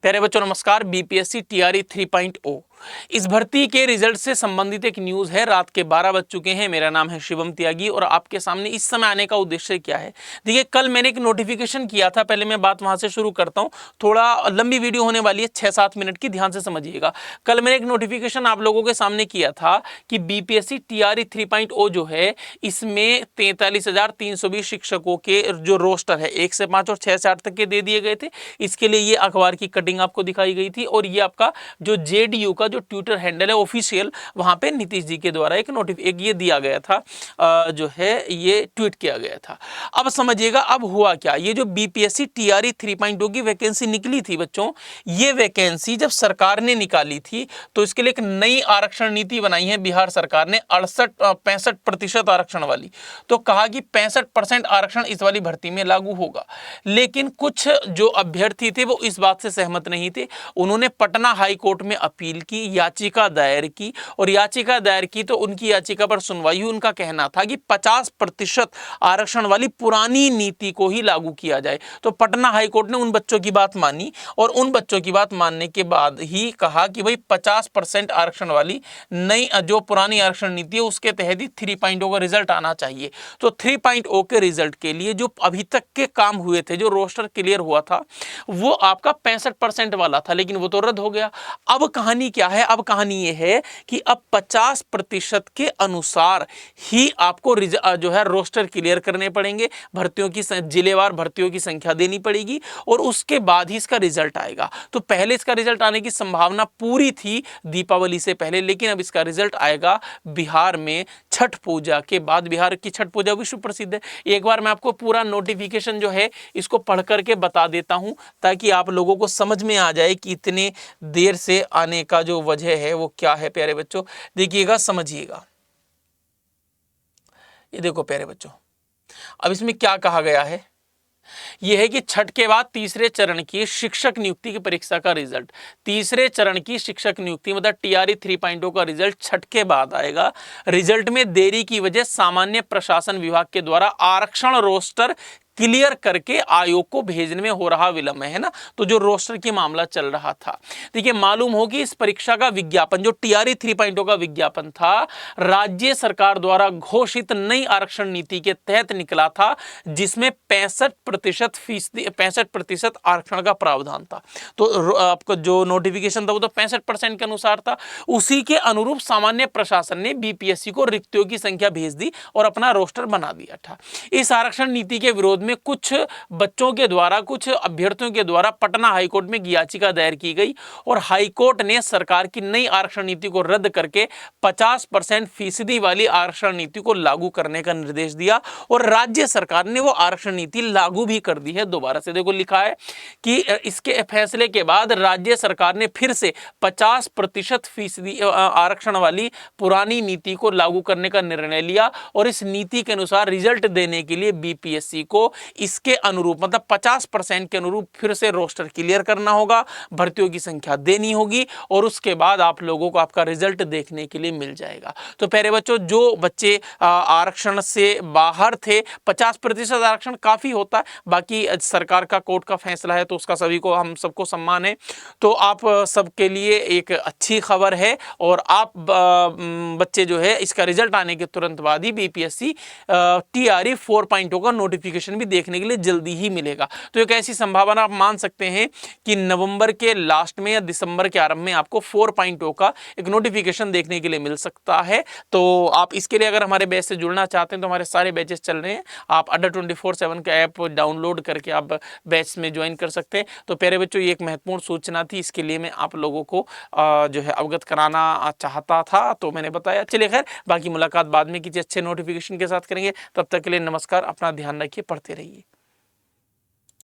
प्यारे बच्चों नमस्कार। बीपीएससी टीआरई 3.0 इस भर्ती के रिजल्ट से संबंधित एक न्यूज है। रात के 12 बज चुके हैं। मेरा नाम है शिवम त्यागी और आपके सामने इस समय आने का उद्देश्य क्या है। देखिए, कल मैंने एक नोटिफिकेशन किया था। पहले मैं बात वहां से शुरू करता हूं, थोड़ा लंबी वीडियो होने वाली है, 6-7 मिनट की, ध्यान से समझिएगा। कल मैंने एक नोटिफिकेशन आप लोगों के सामने किया था कि बीपीएससी टीआरई 3.0 जो है, इसमें 43,320 शिक्षकों के जो रोस्टर है 1 से 5 और 6 से 8 तक के दे दिए गए थे। इसके लिए ये अखबार की कटिंग आपको दिखाई गई थी और ये आपका जो जेडीयू का जो ट्विटर हैंडल है ऑफिशियल, वहां पे नीतीश जी के द्वारा एक ये दिया गया था, जो है ये ट्वीट किया गया था। अब समझिएगा अब हुआ क्या। ये जो बीपीएससी टीआरई 3.0 की वैकेंसी निकली थी बच्चों, ये वैकेंसी जब सरकार ने निकाली थी तो इसके लिए एक नई आरक्षण नीति बनाई है बिहार सरकार ने, 65% आरक्षण वाली। तो कहा कि 65% आरक्षण इस वाली भर्ती में लागू होगा। लेकिन कुछ जो अभ्यर्थी थे वो इस बात से सहमत नहीं थे। उन्होंने पटना हाई कोर्ट में अपील की, याचिका दायर की और याचिका दायर की तो उनकी याचिका पर सुनवाई हुई। उनका कहना था कि 50% आरक्षण वाली पुरानी नीति को ही लागू किया जाए। तो पटना हाई कोर्ट ने उन बच्चों की बात मानी और उन बच्चों की बात मानने के बाद ही कहा कि भाई 50% आरक्षण वाली नई जो पुरानी आरक्षण नीति है उसके तहत ही 3.0 का रिजल्ट आना चाहिए। तो 3.0 के रिजल्ट के लिए जो अभी तक के काम हुए थे, जो रोस्टर क्लियर हुआ था, वो आपका 65% वाला था, लेकिन वो तो रद्द हो गया। अब कहानी क्या है? अब कहानी ये है कि अब 50% के अनुसार ही आपको जो है रोस्टर क्लियर करने पड़ेंगे, भर्तियों की जिलेवार भर्तियों की संख्या देनी पड़ेगी और उसके बाद ही इसका रिजल्ट आएगा। तो पहले इसका रिजल्ट आने की संभावना पूरी थी दीपावली से पहले, लेकिन अब इसका रिजल्ट आएगा बिहार में छठ पूजा के बाद। बिहार की छठ पूजा विश्व प्रसिद्ध है। एक बार मैं आपको पूरा नोटिफिकेशन जो है इसको पढ़ करके बता देता हूं ताकि आप लोगों को समझ में आ जाए कि इतने देर से आने का जो वजह है वो क्या है। प्यारे बच्चों देखिएगा, समझिएगा। ये देखो प्यारे बच्चों, अब इसमें क्या कहा गया है। यह है कि छठ के बाद तीसरे चरण की शिक्षक नियुक्ति की परीक्षा का रिजल्ट, तीसरे चरण की शिक्षक नियुक्ति मतलब टीआरई 3.0 का रिजल्ट छठ के बाद आएगा। रिजल्ट में देरी की वजह सामान्य प्रशासन विभाग के द्वारा आरक्षण रोस्टर क्लियर करके आयोग को भेजने में हो रहा विलंब है ना। तो जो रोस्टर की मामला चल रहा था, देखिए मालूम हो कि इस परीक्षा का विज्ञापन जो टीआरई 3.0 का विज्ञापन था, राज्य सरकार द्वारा घोषित नई आरक्षण नीति के तहत निकला था, जिसमें 65% आरक्षण का प्रावधान था। तो आपको जो नोटिफिकेशन था वो तो 65% के अनुसार था। उसी के अनुरूप सामान्य प्रशासन ने बीपीएससी को रिक्तियों की संख्या भेज दी और अपना रोस्टर बना दिया था। इस आरक्षण नीति के विरोध में कुछ बच्चों के द्वारा, कुछ अभ्यर्थियों के द्वारा पटना हाईकोर्ट में याचिका दायर की गई और हाईकोर्ट ने सरकार की नई आरक्षण नीति को रद्द करके 50% फीसदी वाली आरक्षण नीति को लागू करने का निर्देश दिया और राज्य सरकार ने वो आरक्षण नीति लागू भी कर दी है। दोबारा से देखो लिखा है कि इसके फैसले के बाद राज्य सरकार ने फिर से 50% फीसदी आरक्षण वाली पुरानी नीति को लागू करने का निर्णय लिया और इस नीति के अनुसार रिजल्ट देने के लिए बीपीएससी को इसके अनुरूप मतलब 50% के अनुरूप फिर से रोस्टर क्लियर करना होगा, भर्तियों की संख्या देनी होगी और उसके बाद आप लोगों को आपका रिजल्ट देखने के लिए मिल जाएगा। तो प्यारे बच्चों, जो बच्चे आरक्षण से बाहर थे, 50% आरक्षण काफी होता है, बाकी सरकार का कोर्ट का फैसला है तो उसका सभी को, हम सबको सम्मान है। तो आप सबके लिए एक अच्छी खबर है और आप बच्चे जो है इसका रिजल्ट आने के तुरंत बाद ही बीपीएससी टीआरई 4.0 का नोटिफिकेशन भी देखने के लिए जल्दी ही मिलेगा। तो एक ऐसी संभावना आप मान सकते हैं कि नवंबर के लास्ट में या दिसंबर के आरंभ में आपको 4.0 का एक नोटिफिकेशन देखने के लिए मिल सकता है। तो आप इसके लिए अगर हमारे बैच से जुड़ना चाहते हैं तो हमारे सारे बैचेस चल रहे हैं। आप अड्डा 24/7 का ऐप डाउनलोड करके आप बैच में ज्वाइन कर सकते हैं। तो प्यारे बच्चों, ये एक महत्वपूर्ण सूचना थी, इसके लिए मैं आप लोगों को जो है अवगत कराना चाहता था, तो मैंने बताया। चलिए खैर, बाकी मुलाकात बाद में किसी अच्छे नोटिफिकेशन के साथ करेंगे। तब तक के लिए नमस्कार, अपना ध्यान रखिए, पढ़ते रहिए।